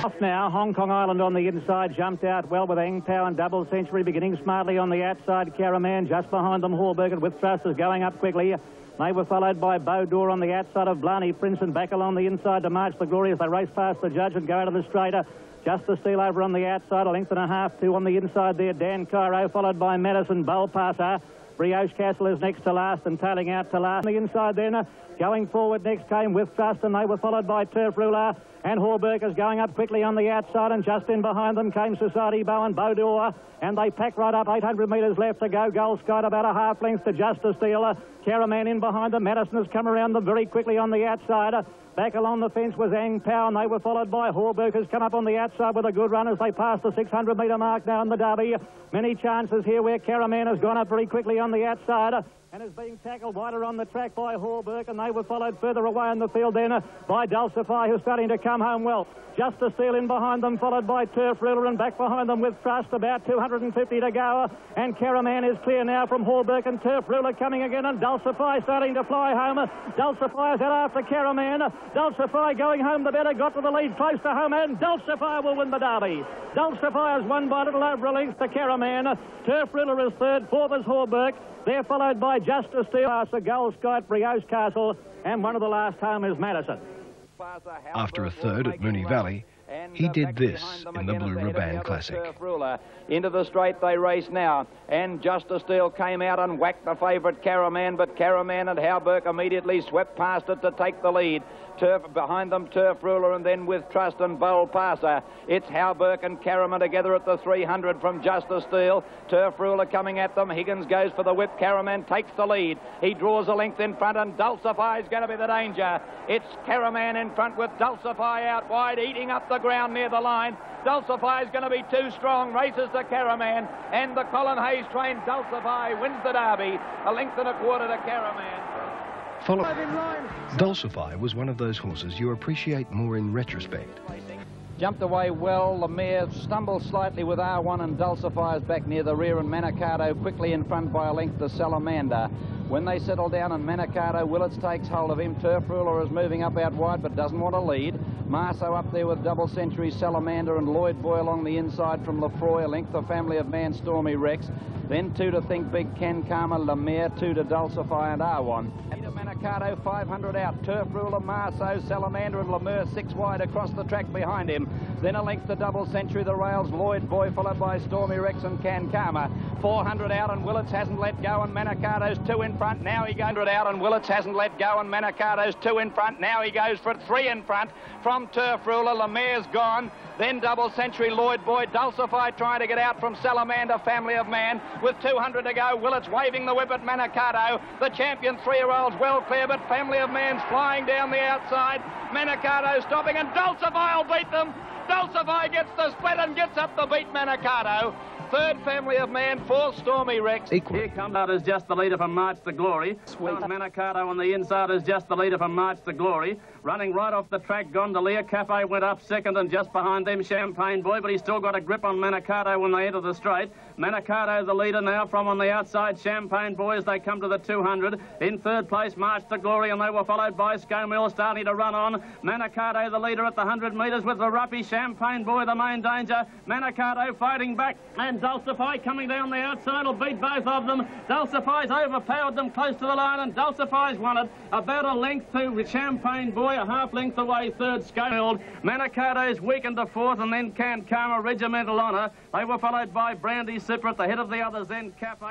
Off now, Hong Kong Island on the inside, jumped out well with Eng Pao and Double Century, beginning smartly on the outside. Caraman just behind them, Hallberg with Thrusters going up quickly. They were followed by Bowdoor on the outside of Blarney Prince and back along the inside to March the Glory as they race past the judge and go out of the straighter. Just Steal over on the outside, a length and a half, 2 on the inside there. Dan Cairo followed by Madison Bolpasser. Brioche Castle is next to last and tailing out to last. On the inside then, going forward next came With Trust and they were followed by Turf Ruler. And Hallberg is going up quickly on the outside, and just in behind them came Society Bow and Bowdoor, and they pack right up. 800 metres left to go. Gold Sky about a half length to Justice Steal. Caraman in behind them. Madison has come around them very quickly on the outside. Back along the fence was Eng Pao, and they were followed by Hallberg, has come up on the outside with a good run as they pass the 600 metre mark now in the Derby. Many chances here where Caraman has gone up very quickly on the outside and is being tackled wider on the track by Hallberg, and they were followed further away in the field then by Dulcify, who's starting to come home well. Justice Steal in behind them, followed by Turf Ruler, and back behind them With Trust, about 250 to go. And Caraman is clear now from Hallberg, and Turf Ruler coming again, and Dulcify starting to fly home. Dulcify is out after Caraman. Dulcify going home the better, got to the lead close to home, and Dulcify will win the Derby. Dulcify has won by a little over a length to Caraman. Turf Ruler is third, fourth is Hallberg. They're followed by Justice Steal, a Gold Sky at Brioche Castle, and one of the last home is Madison. After a third at Moonee Valley, he did this in the Blue Ribbon Classic. Into the straight they race now, and Justice Steal came out and whacked the favourite Caraman, but Caraman and Hallberg immediately swept past it to take the lead. Turf behind them, Turf Ruler, and then With Trust and Bowl Passer. It's Hallberg and Caraman together at the 300 from Justice Steal. Turf Ruler coming at them. Higgins goes for the whip. Caraman takes the lead. He draws a length in front, and Dulcify is going to be the danger. It's Caraman in front with Dulcify out wide, eating up the ground near the line. Dulcify is going to be too strong. Races to Caraman, and the Colin Hayes trained Dulcify wins the Derby. A length and a quarter to Caraman. Dulcify was one of those horses you appreciate more in retrospect. Jumped away well. The mare stumbled slightly with R1, and Dulcify is back near the rear, and Manicato quickly in front by a length to Salamander. When they settle down and Manicato, Willits takes hold of him. Turf Ruler is moving up out wide but doesn't want to lead. Marceau up there with Double Century, Salamander, and Lloyd Boy along the inside from Lefroy, a length of Family of Man, Stormy Rex. Then 2 to Think Big, Ken Karma, Lemare, 2 to Dulcify and R1. Manicato 500 out. Turf Ruler, Marceau, Salamander and Lemare 6 wide across the track behind him. Then a length to Double Century, the rails, Lloyd Boy followed by Stormy Rex and Can Karma. 400 out and Willits hasn't let go, and Manicato's 2 in front. Now he goes 100 out and Willits hasn't let go, and Manicato's 2 in front. Now he goes for 3 in front from Turf Ruler. Lemare's gone. Then Double Century, Lloyd Boy, Dulcify trying to get out from Salamander, Family of Man, with 200 to go. Willits waving the whip at Manicato. The champion 3-year-old's well clear, but Family of Man's flying down the outside. Manicato stopping, and Dulcify will beat them. Dulcify gets the split and gets up to beat Manicato. Third, Family of Man. Fourth, Stormy Rex. Here comes out is just the leader from March to Glory. Sweet. Manicato on the inside is just the leader from March to Glory. Running right off the track, Gondolier. Cafe went up second, and just behind them, Champagne Boy, but he's still got a grip on Manicato when they enter the straight. Manicato the leader now from on the outside. Champagne Boy as they come to the 200. In third place, March to Glory, and they were followed by Scomel starting to run on. Manicato the leader at the 100 metres with the Ruppy. Champagne Boy the main danger. Manicato fighting back, and Dulcify coming down the outside will beat both of them. Dulcify's overpowered them close to the line, and Dulcify's won it about a length to Champagne Boy, a half length away third, Scomel. Manicato's weakened to fourth, and then Can Karma, Regimental Honour. They were followed by Brandy Sipper at the head of the others, then Cafe.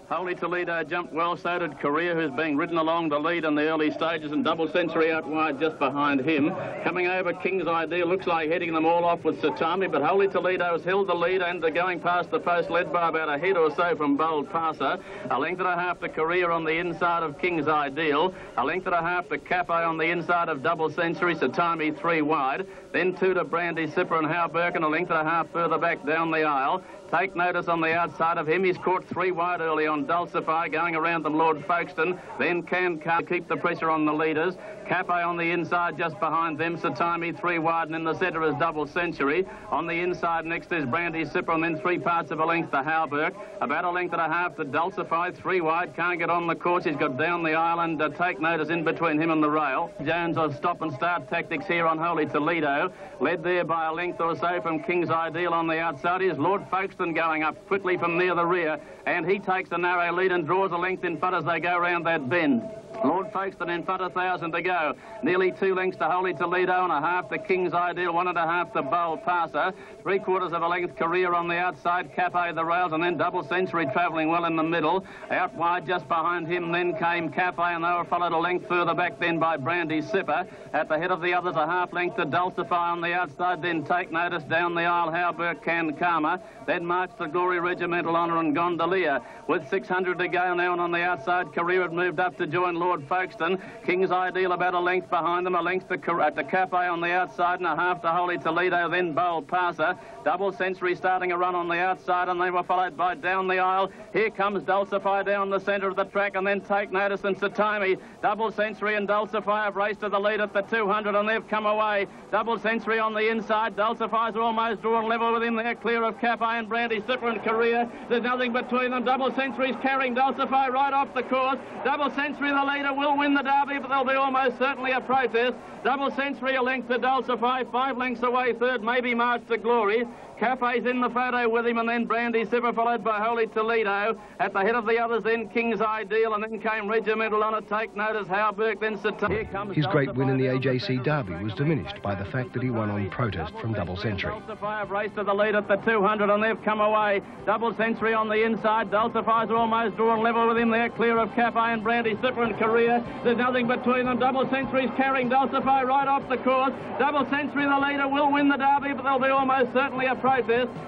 Holy Toledo jumped well, so did Korea, who's being ridden along the lead in the early stages, and Double Century out wide just behind him. Coming over, King's Idea looks like heading them all off with Satami, but Holy Toledo has held the lead, and they're going past the post, led by about a head or so from Bold Passer. A length and a half to Korea on the inside of King's Ideal. A length and a half to Cafe on the inside of Double Century, Satami 3 wide. Then 2 to Brandy Sipper and Howberk, and a length and a half further back down the aisle. Take notice on the outside of him. He's caught 3 wide early on Dulcify, going around them Lord Folkestone. Then Can keep the pressure on the leaders. Cafe on the inside just behind them. Satami 3 wide, and in the centre is Double Century. On the inside next is Brandy Sipper, and then 3 parts of a length to Hauberg. About a length and a half to Dulcify, 3 wide. Can't get on the course. He's got down the aisle, and take notice in between him and the rail. Jones on stop and start tactics here on Holy Toledo. Led there by a length or so from King's Ideal on the outside is Lord Folkestone going up quickly from near the rear, and he takes a narrow lead and draws a length in front as they go round that bend. Lord Folkestone in front, 1,000 to go. Nearly 2 lengths to Holy Toledo and a half to King's Ideal, 1 1/2 to Bold Passer. 3/4 of a length Career on the outside, Cafe the rails, and then Double Century travelling well in the middle. Out wide just behind him then came Cafe, and they were followed a length further back then by Brandy Sipper. At the head of the others, a half length to Dulcify on the outside, then Take Notice down the aisle, Hauberg, Can Karma. Then March to Glory, Regimental Honour and Gondolier. With 600 to go now, and on the outside, Career had moved up to join Lord Folkestone. King's Ideal about a length behind them, a length to Cafe on the outside and a half to Holy Toledo, then Bold Passer. Double Century starting a run on the outside, and they were followed by down the aisle. Here comes Dulcify down the centre of the track, and then Take Notice and Satami. Double Century and Dulcify have raced to the lead at the 200, and they've come away. Double Century on the inside. Dulcify's almost drawn level with him there, clear of Cafe and Brandy Sipper and Career. There's nothing between them. Double Century's carrying Dulcify right off the course. Double Century, the leader, will win the derby, but there'll be almost certainly a protest. Double Century a length to Dulcify, 5 lengths away third, maybe March to Glory. Cafe's in the photo with him, and then Brandy Sipper followed by Holy Toledo. At the head of the others then King's Ideal, and then came Regimental Honour, Take Notice, Hauberg, then Satami. His great win in the AJC Derby was diminished by the fact that he won on protest from Double Century. Dulcify have raced to the lead at the 200, and they've come away. Double Century on the inside. Dulcify's almost drawn level with him there, clear of Cafe and Brandy Sipper and Career. There's nothing between them. Double Century's carrying Dulcify right off the course. Double Century, the leader, will win the derby, but there'll be almost certainly a protest.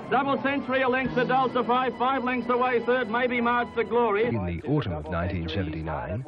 Double Century a length to Dulcify, 5 lengths away third, maybe March to Glory. In the autumn of 1979,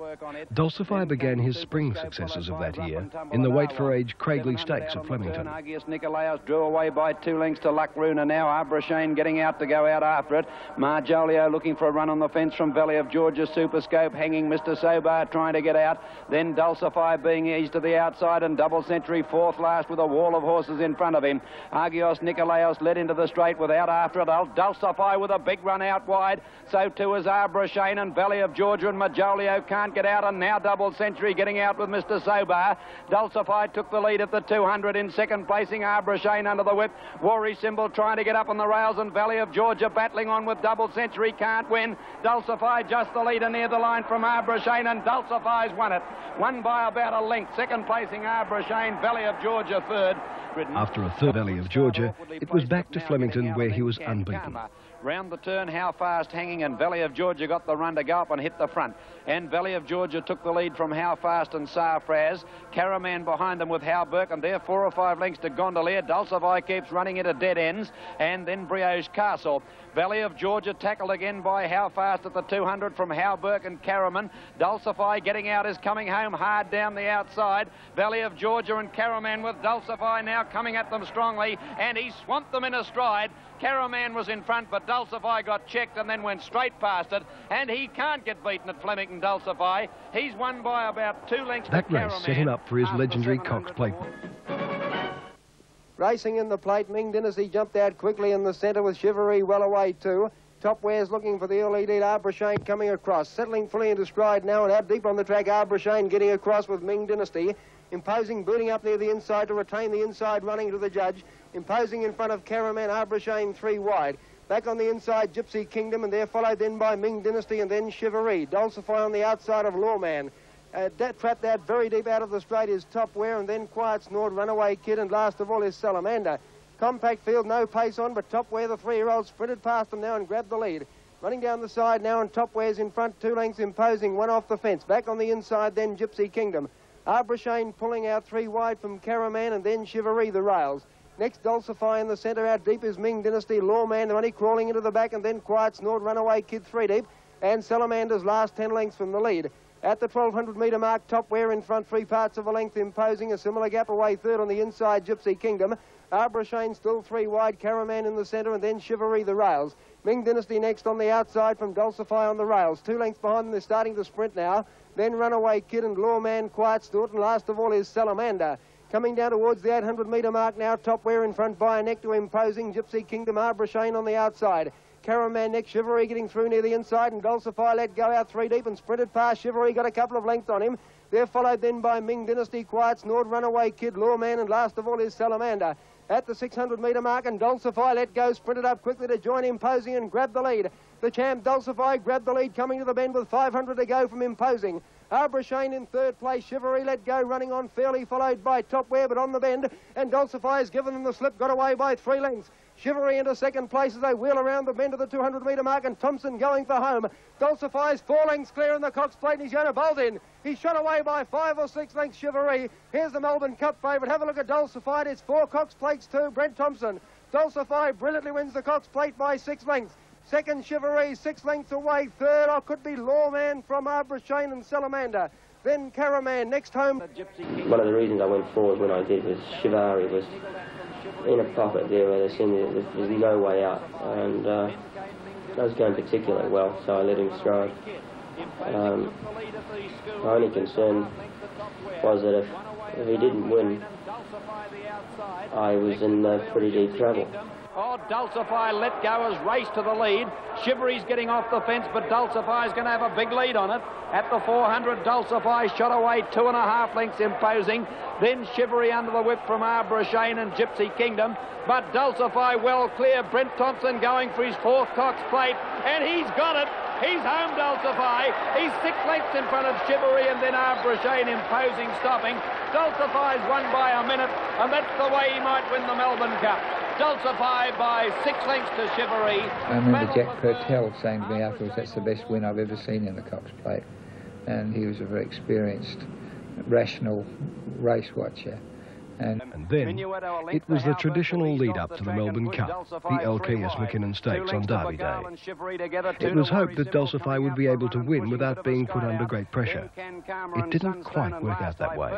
Dulcify began his spring successes of that year in the weight for age Craigley Stakes at Flemington. Nicolaus drew away by 2 lengths to Luck Runa now. Abrashane getting out to go out after it. Marjolio looking for a run on the fence from Valley of Georgia. Superscope hanging. Mr. Sobar trying to get out. Then Dulcify being eased to the outside, and Double Century 4th last with a wall of horses in front of him. Argios Nicolaus led into the straight without after it. Dulcify with a big run out wide. So too is Abrashane, and Valley of Georgia and Marjolio can't get out, and now Double Century getting out with Mr. Sobar. Dulcify took the lead at the 200 in second placing. Abrashane under the whip. Worry Symbol trying to get up on the rails, and Valley of Georgia battling on with Double Century, can't win. Dulcify just the leader near the line from Abrashane, and Dulcify's won it. Won by about a length. Second placing Abrashane, Valley of Georgia third. After a third Valley of Georgia, it was back to Flemington where he was unbeaten. Round the turn, How Fast hanging, and Valley of Georgia got the run to go up and hit the front. And Valley of Georgia took the lead from How Fast and Sarfraz. Caraman behind them with Hauberg, and there 4 or 5 lengths to Gondolier. Dulcify keeps running into dead ends, and then Brioche Castle. Valley of Georgia tackled again by How Fast at the 200 from Hauberg and Caraman. Dulcify getting out is coming home hard down the outside. Valley of Georgia and Caraman with Dulcify now coming at them strongly, and he swamped them in a stride. Caraman was in front, but Dulcify got checked and then went straight past it, and he can't get beaten at Flemington, Dulcify. He's won by about 2 lengths. That race set him up for his legendary Cox Plate. Racing in the plate, Ming Dynasty jumped out quickly in the centre with Chivalry well away too. Top Wares looking for the early lead. Abrashane coming across, settling fully into stride now, and out deep on the track, Abrashane getting across with Ming Dynasty. Imposing, booting up near the inside to retain the inside, running to the judge. Imposing in front of Caraman, Abrashane 3 wide. Back on the inside, Gypsy Kingdom, and they're followed then by Ming Dynasty and then Chivalry. Dulcify on the outside of Lawman. That trapped out very deep out of the straight is Top Wear, and then Quiet Snort, Runaway Kid, and last of all is Salamander. Compact field, no pace on, but Top Wear, the 3-year-old, sprinted past them now and grabbed the lead. Running down the side now, and Top Wear's in front, 2 lengths Imposing, 1 off the fence. Back on the inside then Gypsy Kingdom. Abrashane pulling out 3 wide from Caraman, and then Chivalry the rails. Next, Dulcify in the centre. Out deep is Ming Dynasty. Lawman, the money crawling into the back, and then Quiet Snort, Runaway Kid 3 deep. And Salamander's last 10 lengths from the lead. At the 1200 metre mark, Top Wear in front, 3 parts of a length, Imposing. A similar gap away, third on the inside, Gypsy Kingdom. Arbor Shane still 3 wide, Caraman in the centre, and then Chivalry the rails. Ming Dynasty next on the outside from Dulcify on the rails. 2 lengths behind them, they're starting to sprint now. Then Runaway Kid and Lawman, Quiet Stewart, and last of all is Salamander. Coming down towards the 800 metre mark now, Top Wear in front by a neck to Imposing, Gypsy Kingdom, Arbor Shane on the outside. Caraman next, Chivalry getting through near the inside, and Dulcify let go out 3 deep and sprinted past Chivalry, got a couple of lengths on him. They're followed then by Ming Dynasty, Quiet Snort, Runaway Kid, Lawman, and last of all is Salamander. At the 600 metre mark, and Dulcify let go, sprinted up quickly to join Imposing and grab the lead. The champ Dulcify grabbed the lead coming to the bend with 500 to go from Imposing. Arbor Shane in third place, Chivalry let go, running on fairly, followed by Top Wear, but on the bend, and Dulcify has given them the slip, got away by 3 lengths. Chivalry into second place as they wheel around the bend of the 200 metre mark, and Thompson going for home. Dulcify's 4 lengths clear in the Cox Plate, and he's going to bolt in. He's shot away by 5 or 6 lengths, Chivalry. Here's the Melbourne Cup favourite. Have a look at Dulcify. It's 4 Cox Plates, 2. Brent Thompson. Dulcify brilliantly wins the Cox Plate by 6 lengths. Second, Chivalry, 6 lengths away. Third, could be Lawman from Arbor Shane and Salamander. Then Caraman next home. One of the reasons I went forward when I did was Chivalry was in a pocket there where there seemed there's no way out, and I was going particularly well, so I let him throw. My only concern was that if he didn't win, I was in pretty deep trouble. Oh, Dulcify let go, has raced to the lead. Chivalry's getting off the fence, but Dulcify's going to have a big lead on it. At the 400, Dulcify shot away 2.5 lengths, Imposing. Then Chivalry under the whip from Arbor Shane and Gypsy Kingdom. But Dulcify well clear. Brent Thompson going for his 4th Cox Plate, and he's got it. He's home, Dulcify. He's 6 lengths in front of Chivalry, and then Arbor Shane, Imposing, stopping. Dulcify's won by a minute, and that's the way he might win the Melbourne Cup. Dulcify by 6 lengths to Chivalry. I remember Jack Purtell saying to me afterwards, that's the best win I've ever seen in the Cox Plate. And he was a very experienced, rational race watcher. And then it was the traditional lead-up to the Melbourne Cup, the LKS McKinnon Stakes on Derby Day. It was hoped that Dulcify would be able to win without being put under great pressure. It didn't quite work out that way.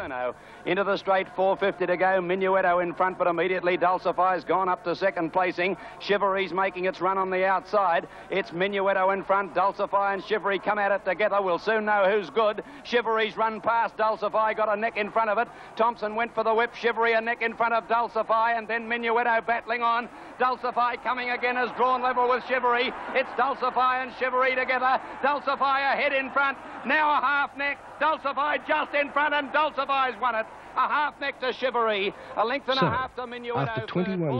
Into the straight, 450 to go. Minuetto in front, but immediately Dulcify's gone up to second placing. Chivalry's making its run on the outside. It's Minuetto in front. Dulcify and Chivalry come at it together. We'll soon know who's good. Chivalry's run past Dulcify, got a neck in front of it. Thompson went for the whip. Chivalry a neck in front of Dulcify, and then Minuetto battling on. Dulcify coming again, has drawn level with Chivalry. It's Dulcify and Chivalry together. Dulcify ahead in front. Now a half neck. Dulcify just in front, and Dulcify's won it. A half neck to Chivalry. A length and a half to Minuetto. After 21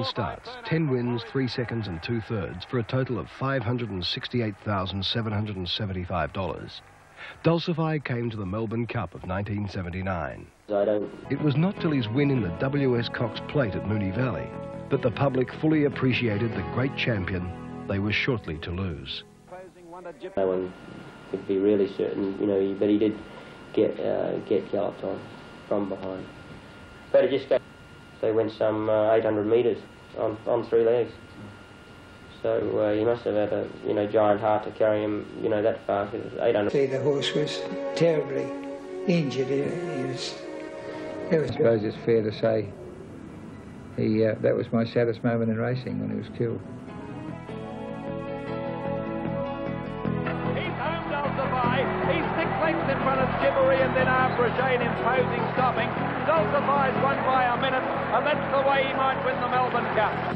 starts, 10 wins, 3 seconds and 2/3 for a total of $568,775. Dulcify came to the Melbourne Cup of 1979. It was not till his win in the WS Cox Plate at Moonee Valley that the public fully appreciated the great champion they were shortly to lose. No one could be really certain, you know, but he did get galloped on from behind. But it just they went some 800 metres on 3 legs. So he must have had a giant heart to carry him that far. 800. The horse was terribly injured. I suppose it's fair to say that was my saddest moment in racing when he was killed. He's home, Dulcify. He's 6 lengths in front of Chivalry, and then Arbor Shane, Imposing, stopping. Dulcify's won by a minute, and that's the way he might win the Melbourne Cup.